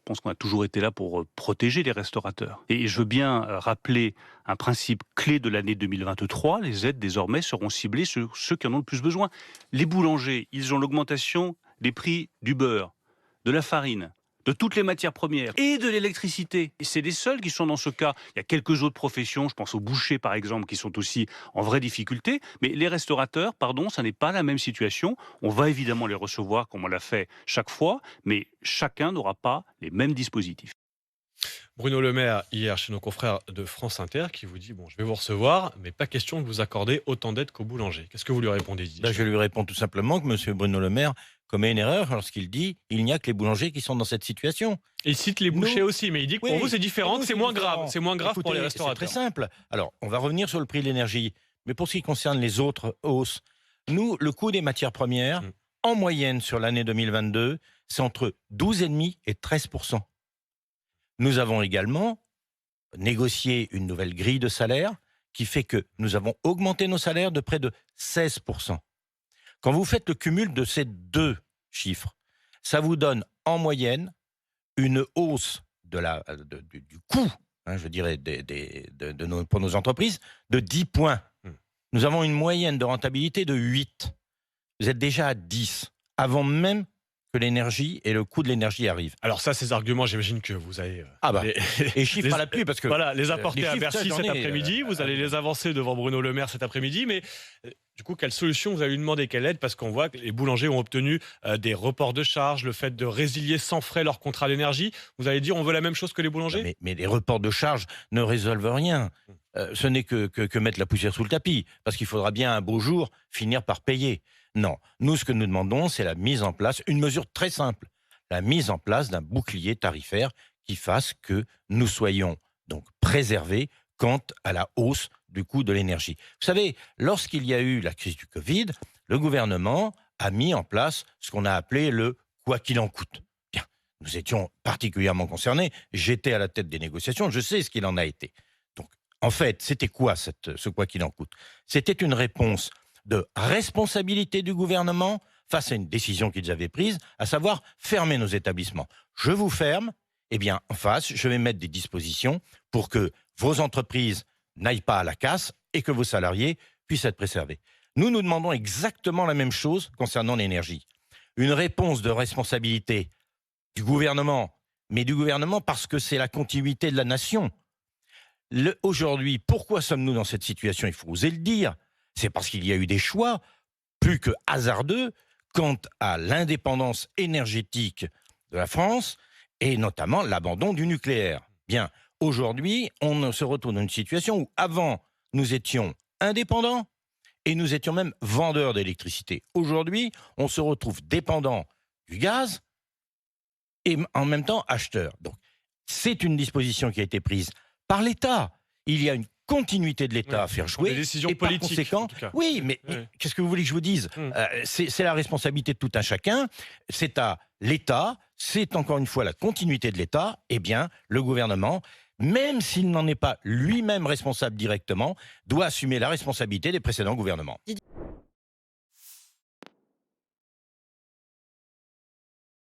pense qu'on a toujours été là pour protéger les restaurateurs. Et je veux bien rappeler un principe clé de l'année 2023, les aides désormais seront ciblées sur ceux qui en ont le plus besoin. Les boulangers, ils ont l'augmentation des prix du beurre, de la farine, de toutes les matières premières et de l'électricité. Et c'est les seuls qui sont dans ce cas. Il y a quelques autres professions, je pense aux bouchers par exemple, qui sont aussi en vraie difficulté. Mais les restaurateurs, pardon, ça n'est pas la même situation. On va évidemment les recevoir comme on l'a fait chaque fois, mais chacun n'aura pas les mêmes dispositifs. Bruno Le Maire, hier, chez nos confrères de France Inter, qui vous dit, bon, je vais vous recevoir, mais pas question de vous accorder autant d'aides qu'aux boulangers. Qu'est-ce que vous lui répondez, Didier? Je lui réponds tout simplement que M. Bruno Le Maire commet une erreur lorsqu'il dit il n'y a que les boulangers qui sont dans cette situation. Et il cite les bouchers aussi, mais il dit que pour vous, c'est différent, nous, c'est moins grave. C'est moins grave Écoutez, pour les c'est restaurateurs. très simple. Alors, on va revenir sur le prix de l'énergie. Mais pour ce qui concerne les autres hausses, nous, le coût des matières premières, en moyenne sur l'année 2022, c'est entre 12,5 et 13%. Nous avons également négocié une nouvelle grille de salaire qui fait que nous avons augmenté nos salaires de près de 16%. Quand vous faites le cumul de ces deux chiffres, ça vous donne en moyenne une hausse du coût, je dirais, pour nos entreprises, de 10 points. Nous avons une moyenne de rentabilité de 8. Vous êtes déjà à 10, avant même que l'énergie et le coût de l'énergie arrivent. Alors ça, ces arguments, j'imagine que vous allez... et chiffres à l'appui, parce que... Voilà, les apporter à Bercy cet après-midi, vous allez les les avancer devant Bruno Le Maire cet après-midi, mais du coup, quelle solution vous allez lui demander? Quelle aide? Parce qu'on voit que les boulangers ont obtenu des reports de charges, le fait de résilier sans frais leur contrat d'énergie. Vous allez dire, on veut la même chose que les boulangers? Mais les reports de charges ne résolvent rien. Ce n'est que mettre la poussière sous le tapis, parce qu'il faudra bien un beau jour finir par payer. Non, nous, ce que nous demandons, c'est la mise en place, une mesure très simple, la mise en place d'un bouclier tarifaire qui fasse que nous soyons donc préservés quant à la hausse du coût de l'énergie. Vous savez, lorsqu'il y a eu la crise du Covid, le gouvernement a mis en place ce qu'on a appelé le « quoi qu'il en coûte ». Bien, nous étions particulièrement concernés, j'étais à la tête des négociations, je sais ce qu'il en a été. Donc, en fait, c'était quoi ce « quoi qu'il en coûte » C'était une réponse de responsabilité du gouvernement face à une décision qu'ils avaient prise, à savoir fermer nos établissements. Je vous ferme, eh bien, en face, je vais mettre des dispositions pour que vos entreprises n'aillent pas à la casse et que vos salariés puissent être préservés. Nous demandons exactement la même chose concernant l'énergie. Une réponse de responsabilité du gouvernement, mais du gouvernement parce que c'est la continuité de la nation. Aujourd'hui, pourquoi sommes-nous dans cette situation? Il faut oser le dire. C'est parce qu'il y a eu des choix plus que hasardeux quant à l'indépendance énergétique de la France et notamment l'abandon du nucléaire. Bien, aujourd'hui, on se retrouve dans une situation où avant, nous étions indépendants et nous étions même vendeurs d'électricité. Aujourd'hui, on se retrouve dépendant du gaz et en même temps acheteur. Donc, c'est une disposition qui a été prise par l'État. Il y a une continuité de l'État à faire jouer. Des décisions et par politiques, conséquent, en tout cas. oui, mais qu'est-ce que vous voulez que je vous dise? C'est la responsabilité de tout un chacun. C'est à l'État, c'est encore une fois la continuité de l'État. Eh bien, le gouvernement, même s'il n'en est pas lui-même responsable directement, doit assumer la responsabilité des précédents gouvernements.